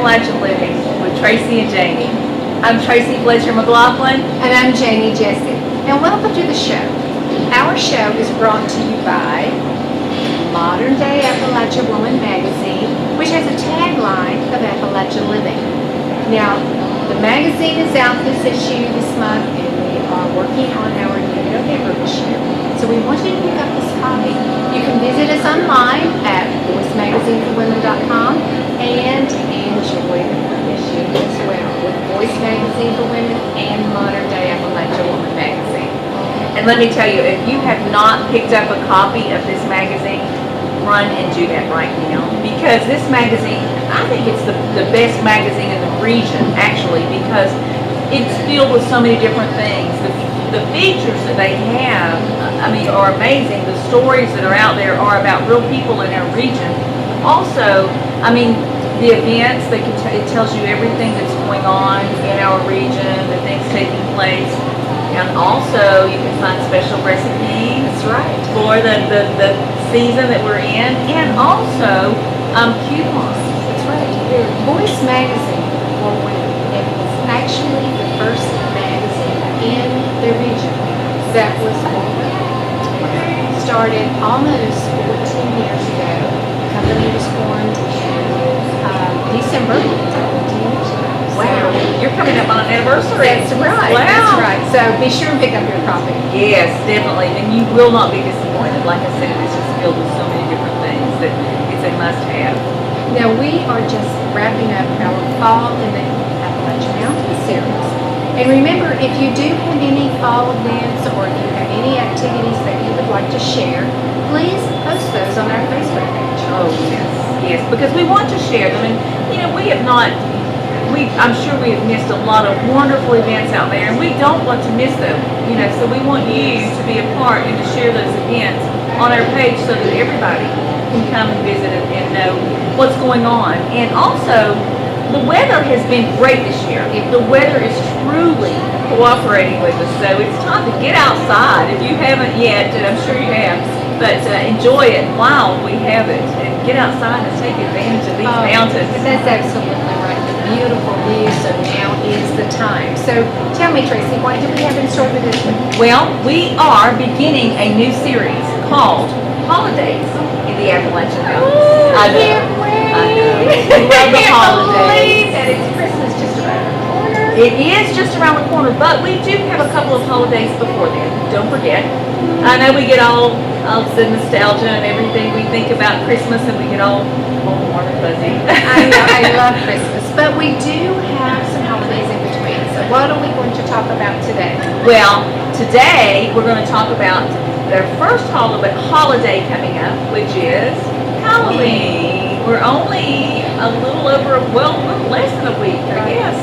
Appalachian Living with Tracy and Janie. I'm Tracy McLaughlin. And I'm Janie Jessie. And welcome to the show. Our show is brought to you by Modern Day Appalachian Woman magazine, which has a tagline of Appalachian Living. Now, the magazine is out this issue this month, and we are working on our new November issue. So we want you to pick up this copy. You can visit us online at voicemagazineforwomen.com and enjoy the issue as well with Voice Magazine for Women and Modern Day Appalachian Woman magazine. And let me tell you, if you have not picked up a copy of this magazine, run and do that right now. Because this magazine, I think it's the best magazine in the region, actually, because it's filled with so many different things. The features that they have, are amazing. The stories that are out there are about real people in our region. Also, the events, it tells you everything that's going on in our region, the things taking place. And also, you can find special recipes. That's right. For the season that we're in. And also, coupons. That's right. Voice Magazine for Women. It was actually the first magazine in the region that was started almost 14 years ago. The company was formed in December. Wow, you're coming up on an anniversary. That's right. Wow. That's right. So be sure and pick up your copy. Yes, definitely. And you will not be disappointed. Like I said, it's just filled with so many different things that it's a must-have. Now we are just wrapping up our Fall in the Appalachian Mountains series. And remember, if you do have any fall events or if you have any activities that you would like to share, please post those on our Facebook page. Oh, yes. Yes, because we want to share them. And, we have not, I'm sure we have missed a lot of wonderful events out there, and we don't want to miss them. So we want you to be a part and to share those events on our page so that everybody can come and visit and know what's going on. And also, the weather has been great this year. The weather is truly cooperating with us, so it's time to get outside. If you haven't yet, and I'm sure you have, but enjoy it while we have it, and get outside and take advantage of these mountains. That's absolutely right. The beautiful view, so now is the time. So tell me, Tracy, what do we have in store for this week? Well, we are beginning a new series called Holidays in the Appalachian Mountains. I can't wait. We love the holidays. That it's Christmas just around the corner. It is just around the corner, but we do have a couple of holidays before then. Don't forget. I know we get all the nostalgia and everything. We think about Christmas and we get all warm and fuzzy. I know, I love Christmas, but we do have some holidays in between. So what are we going to talk about today? Well, today we're going to talk about their first holiday coming up, which is Halloween. We're only a little less than a week, I guess,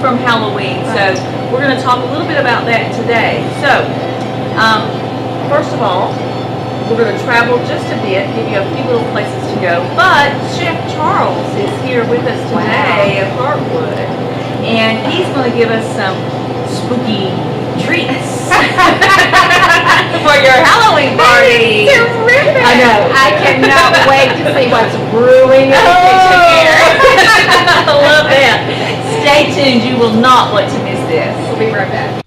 from Halloween. So we're going to talk a little bit about that today. So, first of all, we're going to travel just a bit, give you a few little places to go. But Chef Charles is here with us today at Heartwood, and he's going to give us some spooky treats for your Halloween party. Terrific! I know. I cannot wait to see what's brewing in the kitchen here. I love that. Stay tuned. You will not want to miss this. We'll be right back.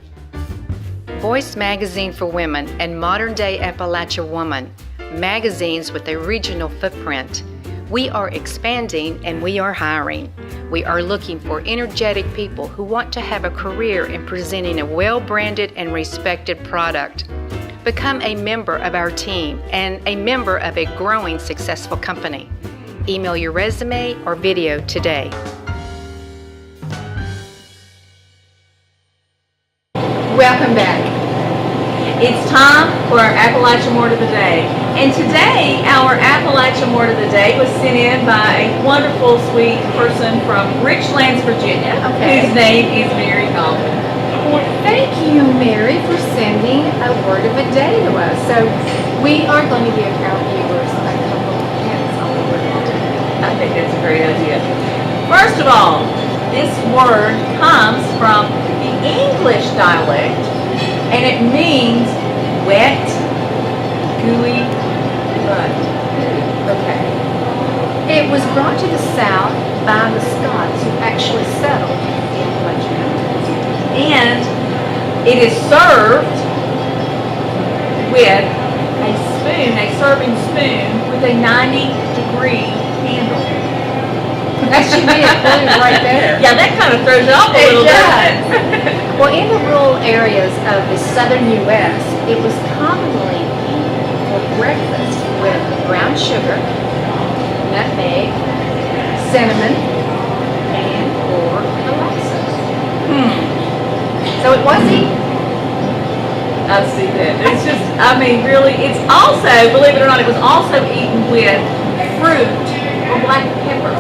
Voice Magazine for Women and Modern Day Appalachian Woman, magazines with a regional footprint. We are expanding and we are hiring. We are looking for energetic people who want to have a career in presenting a well-branded and respected product. Become a member of our team and a member of a growing successful company. Email your resume or video today. Welcome back. It's time for our Appalachian Word of the Day. And today, our Appalachian Word of the Day was sent in by a wonderful, sweet person from Richlands, Virginia, whose name is Mary Goldman. Well, thank you, Mary, for sending a word of the day to us. So we are going to give our viewers a couple of hints on the word of the day. I think that's a great idea. First of all, this word comes from the English dialect, and it means wet, gooey mud. Okay. It was brought to the South by the Scots actually settled in the Appalachian Mountains. And it is served with a spoon, a serving spoon with a 90-degree handle. That should be a clue right there. Yeah, that kind of throws it off a It little does. bit. Well, in the rural areas of the southern U.S., it was commonly eaten for breakfast with brown sugar, nutmeg, cinnamon, and or molasses. So it was eaten. I see that. It's just, I mean, really, it's also, believe it or not, it was also eaten with fruit or black pepper.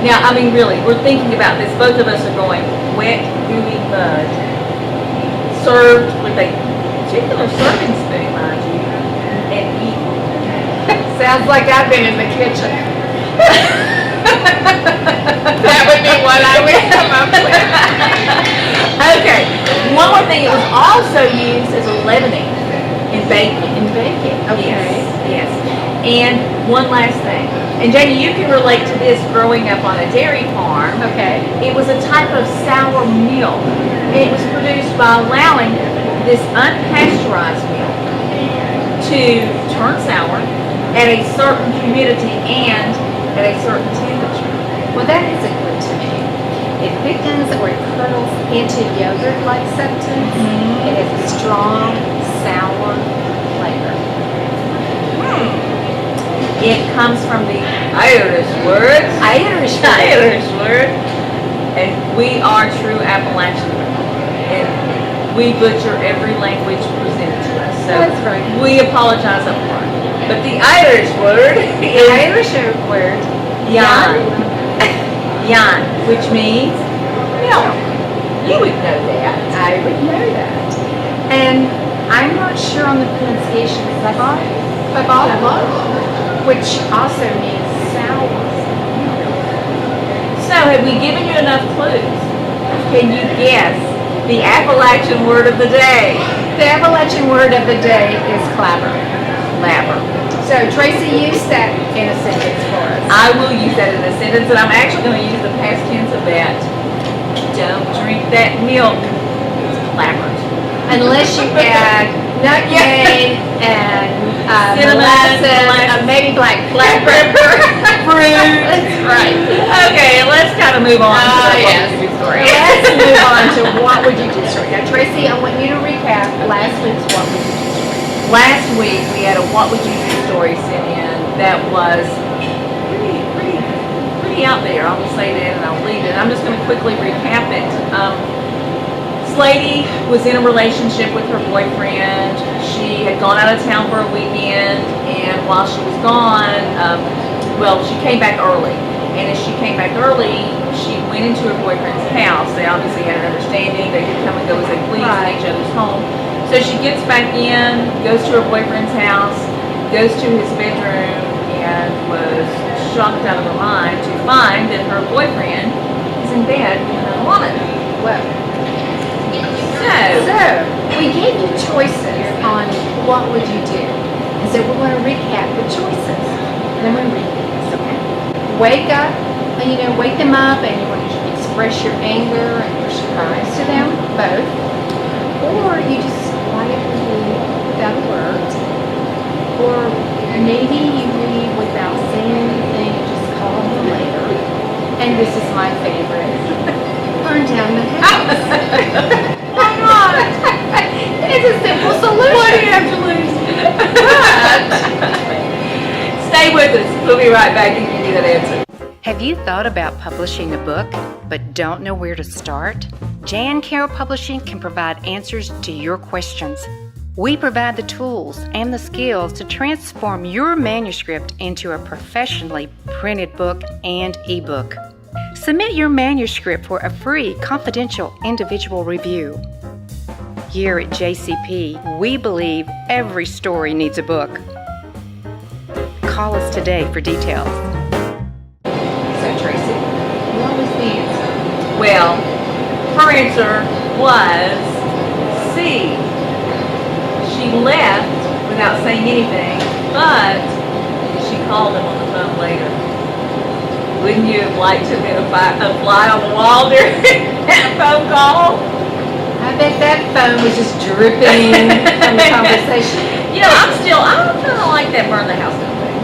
Now, I mean, really, we're thinking about this. Both of us are going wet, gooey mud, served with a particular serving spoon, mind you, and eaten. Sounds like I've been in the kitchen. That would be what I would come up with. Okay, one more thing. It was also used as a leavening in baking. In baking. Okay. Yes, yes. And one last thing. And Janie, you can relate to this growing up on a dairy farm. Okay. It was a type of sour milk. And it was produced by allowing this unpasteurized milk to turn sour at a certain humidity and at a certain temperature. Well, that is a clue to me. It thickens or it curdles into yogurt-like substance. It has a strong, sour flavor. It comes from the Irish word. Irish word. And we are true Appalachian. And we butcher every language presented to us. So That's right. we apologize up front. But the Irish word The is Irish word, yan. Yan, which means milk. You would know that. I would know that. And I'm not sure on the pronunciation. Babalo, which also means sour. So have we given you enough clues? Can you guess the Appalachian word of the day? The Appalachian word of the day is clabber. Labber. So Tracy, use that in a sentence for us. I will use that in a sentence, and I'm actually going to use the past tense of that. Don't drink that milk. It's clabbered. Unless you add nutmeg and Cinnamon, molasses, maybe black pepper, Fruit. That's right. Okay, let's kind of move on to the yes. What Would You story. Let's move on to what would you do story. Now, Tracy, I want you to recap last week's what would you do story. Last week we had a What Would You Do story sent in that was pretty out there. I will say that and I'll leave it. I'm just going to quickly recap it. This lady was in a relationship with her boyfriend. She had gone out of town for a weekend, and while she was gone, she came back early. And as she came back early, she went into her boyfriend's house. They obviously had an understanding. They could come and go as they pleased in each other's home. So she gets back in, goes to her boyfriend's house, goes to his bedroom, and was shocked out of her mind to find that her boyfriend is in bed with another woman. Well, So, we gave you choices on what would you do. And so we're going to recap the choices. And then we read these, okay? Wake up, wake them up and you want to express your anger and your surprise to them, both. Or you just quietly leave without a word. Or maybe you leave without saying anything and just call them later. And this is my favorite. Burn down the house. why not? It's a simple solution. What do you have to lose? Stay with us. We'll be right back and give you that answer. Have you thought about publishing a book but don't know where to start? Jan Carroll Publishing can provide answers to your questions. We provide the tools and the skills to transform your manuscript into a professionally printed book and ebook. Submit your manuscript for a free, confidential, individual review. Here at JCP, we believe every story needs a book. Call us today for details. So, Tracy, what was the answer? Well, her answer was C. She left without saying anything, but she called him on the phone later. Wouldn't you have liked to have been a fly on the wall during that phone call? I bet that phone was just dripping from the conversation. You know, I'm kind of like that burn the house down thing.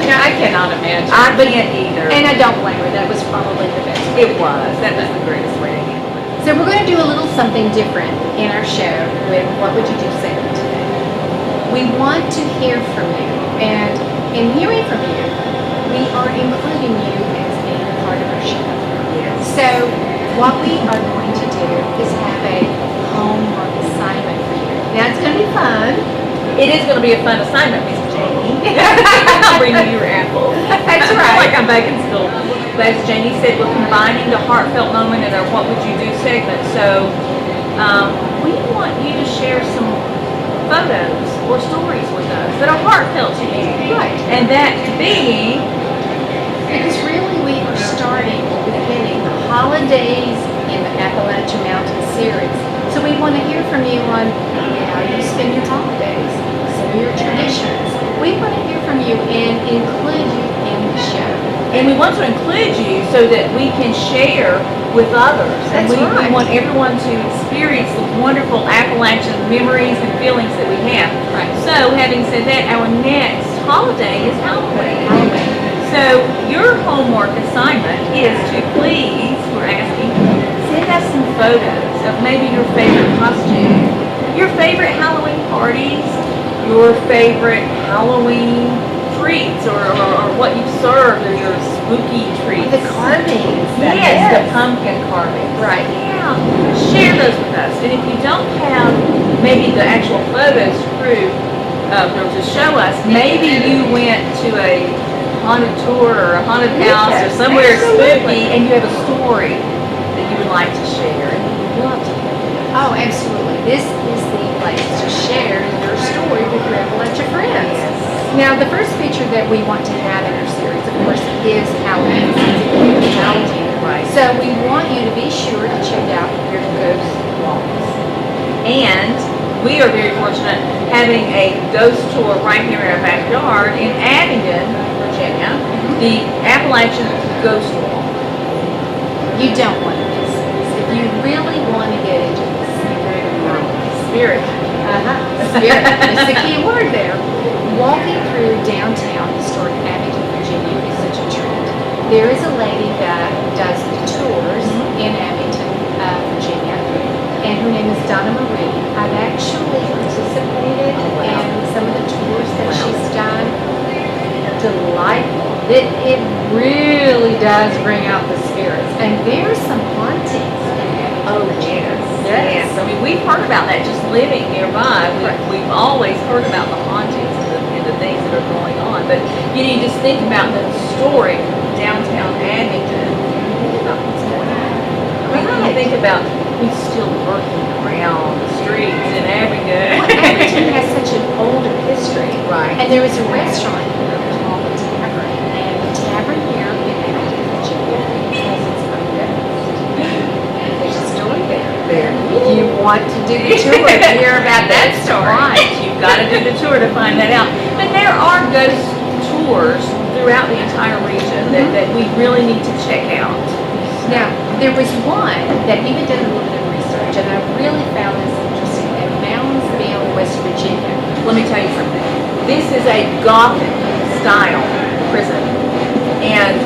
You know, I cannot imagine. I can't either. And I don't blame her. That was probably the best. It was. That was the greatest way to handle it. So we're going to do a little something different in our show with What Would You Do segment today. We want to hear from you. And in hearing from you, we are including you as being a part of our show. Yes. So what we are going to do is have a homework assignment for you. Now it's going to be fun. It is going to be a fun assignment, Miss Janie. I'll bring you your apple. That's I feel right. like I'm back in school. But as Janie said, we're combining the heartfelt moment in our What Would You Do segment. So we want you to share some photos or stories with us that are heartfelt to you. Right. And that being, Because really we are starting, beginning the holidays in the Appalachian Mountain series. So we want to hear from you on how you spend your holidays, some of your traditions. We want to hear from you and include you in the show. and we want to include you so that we can share with others. And That's we right. want everyone to experience the wonderful Appalachian memories and feelings that we have. Right. So having said that, our next holiday is Halloween. So your homework assignment is to please, we're asking, send us some photos of maybe your favorite costume, your favorite Halloween parties, your favorite Halloween treats, or what you served, or your spooky treats. The carvings. Yes, the pumpkin carvings. Right. Yeah. Share those with us. And if you don't have maybe the actual photos to prove, or to show us, maybe you went to a haunted tour or a haunted house or Yes, somewhere absolutely. spooky, and you have a story that you would like to share, and we would love to hear it. Oh, absolutely. This is the place to share your story with your Appalachian friends. Now, the first feature that we want to have in our series, of course, is Halloween. It's Halloween. Right. So we want you to be sure to check out your ghost walks. And we are very fortunate having a ghost tour right here in our backyard in Abingdon, Virginia, the Appalachian Ghost Walk. You don't want to miss this. If you really want to get into the spirit of Halloween. Spirit. Spirit. That's the key word there. Walking through downtown historic Abingdon, Virginia is such a treat. There is a lady that does the tours in Abingdon, Virginia, and her name is Donna Marie. I've actually participated in some of the tours that she's done. Delightful. It really does bring out the spirits. And there's some hauntings in Abingdon, Oh, Virginia. yes. I mean, we've heard about that just living nearby. We've always heard about the hauntings and the things that are going on. But you just think about the historic downtown Abingdon. Think about what's going on. I mean, when you think about who's still working around the streets in Abingdon. Well, Abingdon has such an older history. Right. And there is a restaurant here called the Tavern. And the Tavern here in Abingdon, Virginia has its own ghost. And there's a story there. You want to do the tour to hear about that story. Right. You've got to do the tour to find that out. But there are ghost tours throughout the entire region that we really need to check out. Now, there was one that even did a little bit of research, and I really found this interesting, at Moundsville, West Virginia. Let me tell you something. This is a Gothic style prison. And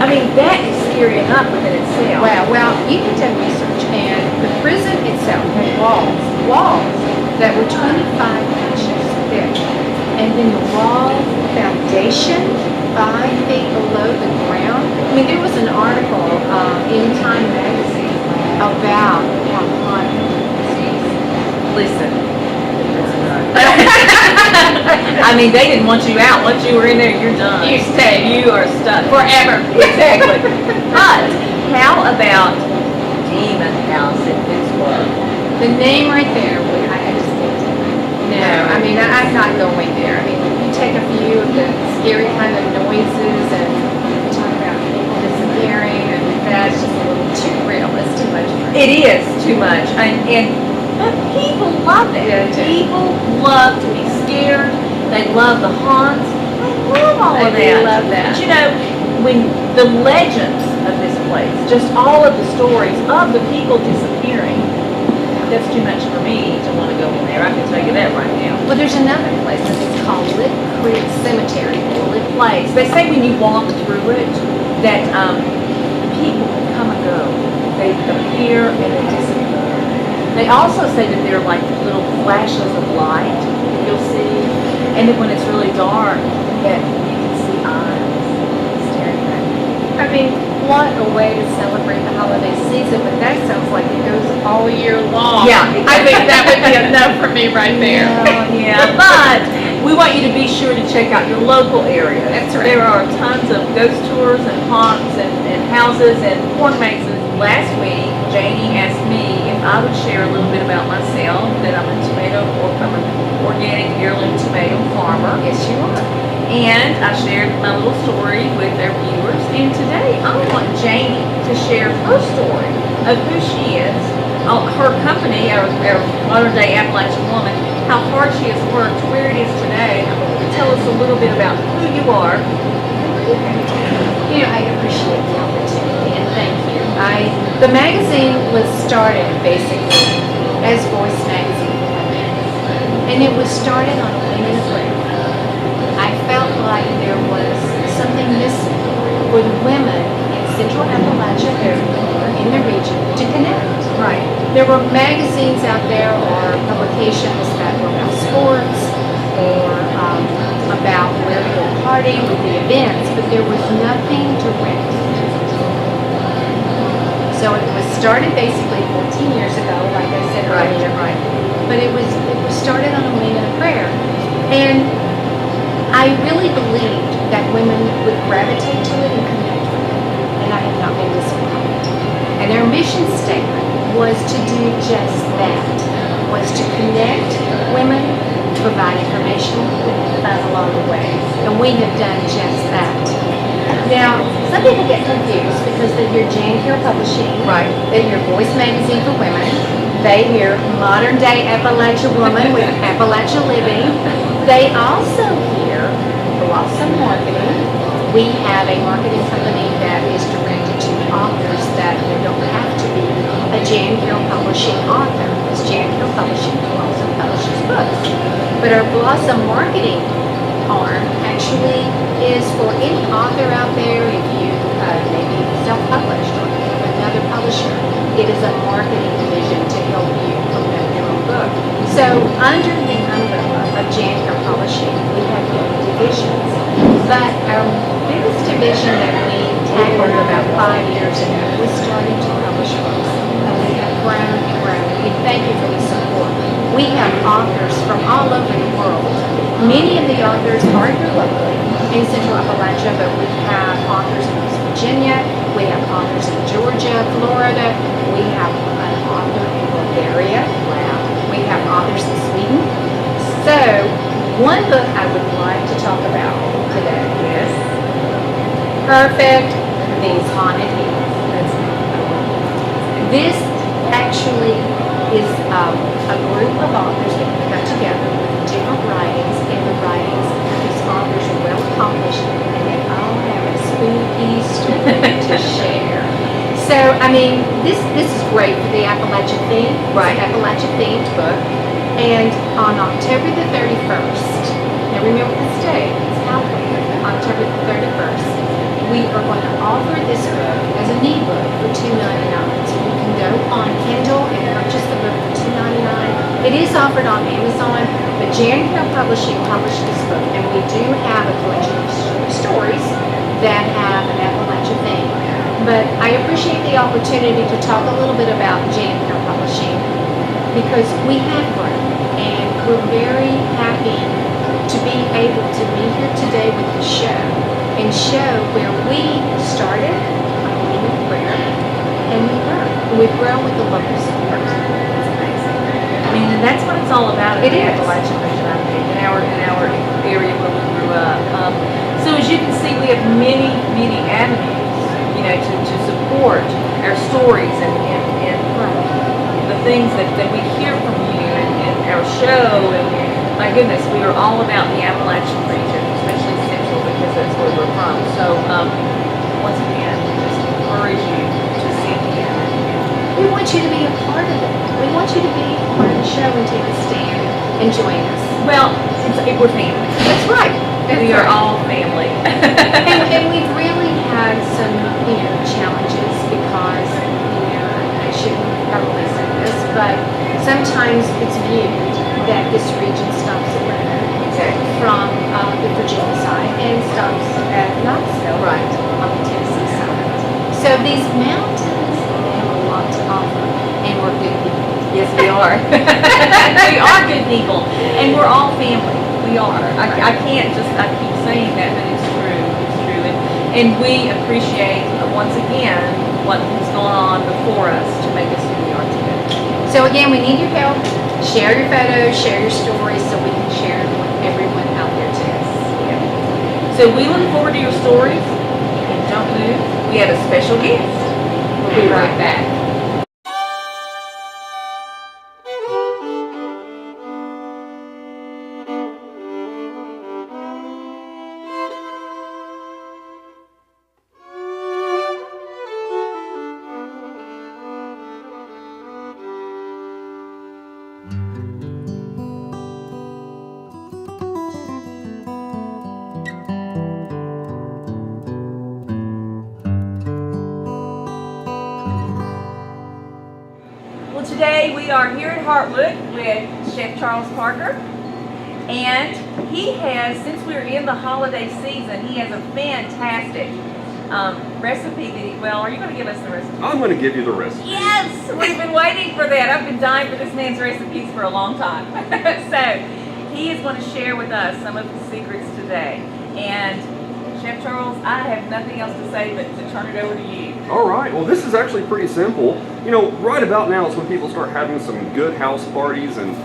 I mean, that is scary enough within itself. Well, you had done research, and the prison itself had walls that were 25 inches thick. And then the wall foundation 5 feet below the ground. I mean, there was an article in Time magazine about how haunted this is. Listen. I mean, they didn't want you out. Once you were in there, you're done. You stay. You are stuck. Forever. Exactly. But how about Demon House in Pittsburgh? The name right there, I just can't. No, I mean, I'm not going there. I mean, you take a few of the scary kind of noises and you talk about people disappearing, and that's just a little too real. It's too much for me. It is too much. But people love it. Yeah, they do. People love to be scared. They love the haunts. They love all of They that. love that. But you know, when the legends of this place, just all of the stories of the people disappearing, that's too much for me to want to go in there. I can tell you that right now. Well, there's another place, and it's called Lip Creek Cemetery. Lip place. They say when you walk through it that people come and go. They appear and they disappear. They also say that they're like little flashes of light that you'll see, and then when it's really dark, that you can see eyes staring at you. I mean, what a way to celebrate the holiday season, but that sounds like it goes all year long. Yeah, I think that would be enough for me right there. Yeah, but we want you to be sure to check out your local area. That's right. There are tons of ghost tours and haunts and houses and corn mazes. Last week, Janie asked me if I would share a little bit about myself, that I'm I'm an organic heirloom tomato farmer. Yes, you are. And I shared my little story with our viewers. And today, I want Janie to share her story of who she is, her company, our modern day Appalachian woman, how hard she has worked, where it is today. Tell us a little bit about who you are. You know, I appreciate the opportunity, and thank you. The magazine was started basically as Voice Magazine for Women, and it was started on a wing and a prayer. I felt like there was something missing for the women in Central Appalachia area or in the region to connect. Right. There were magazines out there or publications that were about sports or about where to go party with the events, but there was nothing to rent. So it was started basically 14 years ago, like I said earlier. Right. But it was started on a wing and a prayer. And I really believed that women would gravitate to it and connect with it. And I have not been disappointed. And their mission statement was to do just that, was to connect women, provide information with fun along the way. And we have done just that. Now, some people get confused because they hear Jane Carroll Publishing, Right. they hear Voice Magazine for Women, they hear Modern Day Appalachian Woman with Appalachia Living. They also hear Blossom Marketing. We have a marketing company that is directed to authors that don't have to be a Jane Carroll Publishing author. It's Jane Carroll Publishing who also publishes books. But our Blossom Marketing arm actually is for any author out there. If you maybe self-published or you have another publisher, it is a marketing division to help you promote your own book. So under the umbrella of Jane Carroll Publishing, we have many divisions. But our biggest division that we tackled about 5 years ago was starting to publish books. And we have grown and grown. We thank you for the support. We have authors from all over the world. Many of the authors are here locally in Central Appalachia, but we have authors in West Virginia, we have authors in Georgia, Florida, we have an author in Bulgaria, we have authors in Sweden. So, one book I would like to talk about today is Perfect, These Haunted Hills. This actually is a group of authors that got together with different writings, and the writings, these authors are well accomplished, and they all have a spooky story to share. So, I mean, this is great for the Appalachian theme, right? Appalachian themed book. And on October the 31st, now remember this day, it's Halloween, October the 31st, we are going to offer this book as an ebook for $2.99. So you can go on Kindle and purchase the book for $2.99. It is offered on Amazon, but Jane Carroll Publishing published this book, and we do have a collection of stories that have an Appalachian theme. But I appreciate the opportunity to talk a little bit about Jane Carroll Publishing because we have grown, and we're very happy to be able to be here today with the show and show where we started on a wing of prayer, and we've grown. We've grown with the local support. That's amazing. I mean, and that's what it's all about in It the is. Appalachian region, I think, in our area where we grew up. So as you can see, we have many avenues, you know, to support our stories and the things that we hear from you and our show. And my goodness, we are all about the Appalachian region, especially Central, because that's where we're from. So once again, just encourage you to seek Him. We want you to be a part of it. We want you to be a part of the show and take a stand and join us. Well, we're family. That's right. We are all family. And we've really had some, challenges because, I shouldn't probably say this, but sometimes it's viewed that this region stops at Roanoke from the Virginia side and stops at Knoxville on the Tennessee side. So these mountains, they have a lot to offer, and we're good people. Yes, we are. We are good people, and we're all family. We are. I can't just, I keep saying that, but it's true. It's true. And we appreciate, once again, what has gone on before us to make us who we are today. So again, we need your help. Share your photos, share your stories, so we can share them with everyone out there too. So we look forward to your stories, and don't move. We have a special guest. We'll be right back. Well, today we are here at Heartwood with Chef Charles Parker, and he has, since we're in the holiday season, he has a fantastic recipe that are you going to give us the recipe? I'm going to give you the recipe. Yes! We've been waiting for that. I've been dying for this man's recipes for a long time. So, he is going to share with us some of his secrets today. And Chef Charles, I have nothing else to say but to turn it over to you. All right, well this is actually pretty simple. Right about now is when people start having some good house parties, and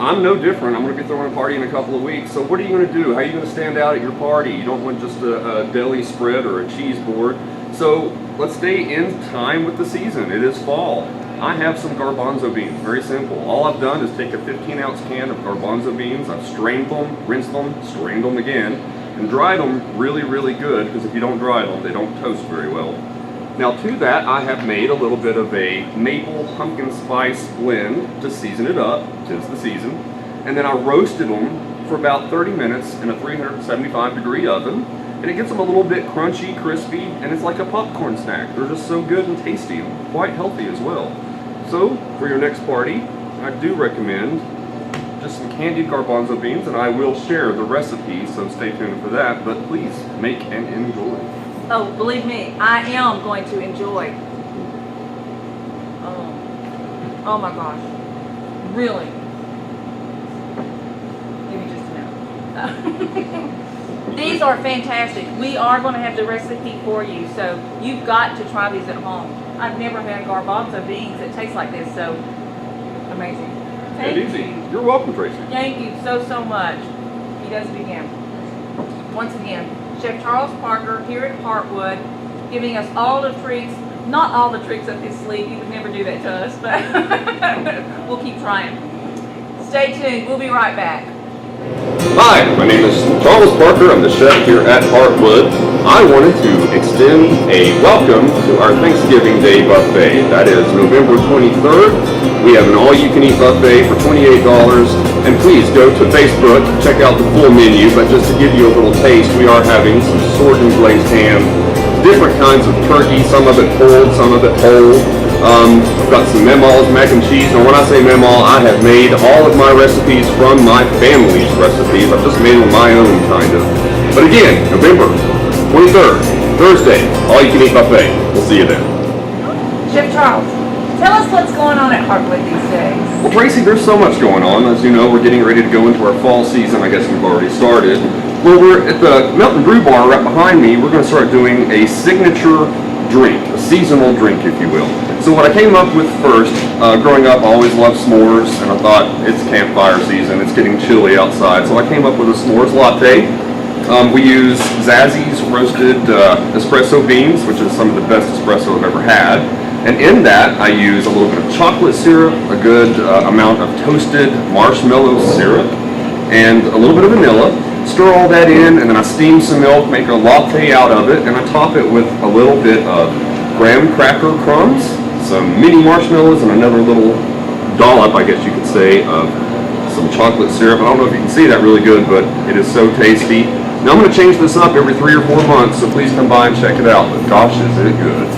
I'm no different. I'm going to be throwing a party in a couple of weeks. So what are you going to do? How are you going to stand out at your party? You don't want just a deli spread or a cheese board. So let's stay in time with the season. It is fall. I have some garbanzo beans, very simple. All I've done is take a 15-ounce can of garbanzo beans. I've strained them, rinsed them, strained them again, and dried them really, really good, because if you don't dry them, they don't toast very well. Now to that, I have made a little bit of a maple pumpkin spice blend to season it up, 'tis the season. And then I roasted them for about 30 minutes in a 375-degree oven. And it gets them a little bit crunchy, crispy, and it's like a popcorn snack. They're just so good and tasty and quite healthy as well. So for your next party, I do recommend just some candied garbanzo beans, and I will share the recipe, so stay tuned for that. But please make and enjoy. Oh, believe me, I am going to enjoy. Oh my gosh. Really? Give me just a minute. These are fantastic. We are going to have the recipe for you, so you've got to try these at home. I've never had garbanzo beans that taste like this, so amazing. Thank Easy. you. You're welcome, Tracy. Thank you so much. He does it again. Once again, Chef Charles Parker here at Heartwood, giving us all the tricks, not all the tricks up his sleeve. He would never do that to us, but we'll keep trying. Stay tuned. We'll be right back. Hi, my name is Charles Parker. I'm the chef here at Heartwood. I wanted to extend a welcome to our Thanksgiving Day buffet. That is November 23rd. We have an all-you-can-eat buffet for $28. And please go to Facebook, check out the full menu. But just to give you a little taste, we are having some sword and glazed ham, different kinds of turkey, some of it pulled, some of it whole. I've got some memoirs, mac and cheese. Now when I say memoir, I have made all of my recipes from my family's recipes. I've just made them my own, kind of. But again, November 23rd, Thursday, all-you-can-eat buffet. We'll see you then. Chef Charles, tell us what's going on at Heartwood these days. Well, Tracy, there's so much going on. As you know, we're getting ready to go into our fall season. I guess we've already started. Well, we're at the Mountain Brew Bar right behind me. We're going to start doing a signature drink, a seasonal drink, if you will. So what I came up with first, growing up, I always loved s'mores, and I thought it's campfire season, it's getting chilly outside, so I came up with a s'mores latte. We use Zazzy's roasted espresso beans, which is some of the best espresso I've ever had. And in that, I use a little bit of chocolate syrup, a good amount of toasted marshmallow syrup, and a little bit of vanilla. Stir all that in, and then I steam some milk, make a latte out of it, and I top it with a little bit of graham cracker crumbs, some mini marshmallows, and another little dollop, I guess you could say, of some chocolate syrup. I don't know if you can see that really good, but it is so tasty. Now I'm going to change this up every 3 or 4 months, so please come by and check it out. But gosh, is it good.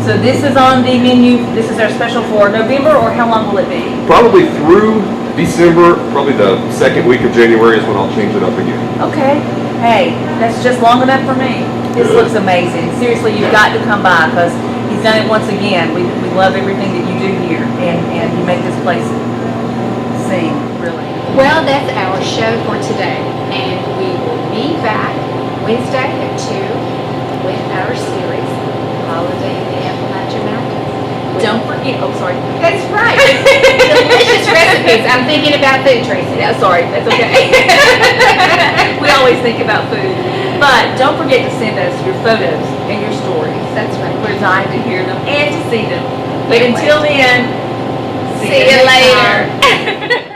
So this is on the menu. This is our special for November, or how long will it be? Probably through December, probably the second week of January is when I'll change it up again. Okay. Hey, that's just long enough for me. This looks amazing. Seriously, you've got to come by because he's done it once again. We love everything that you do here, and you make this place sing, really. Well, that's our show for today, and we will be back Wednesday at 2 with our series, Holiday in the Appalachian Mountains. Don't forget. Oh, sorry. That's right. Delicious recipes. I'm thinking about food, Tracy. Yeah, sorry. That's okay. We always think about food. But don't forget to send us your photos and your stories. That's right. We're dying to hear them and to see them. But Can't until then, See you later.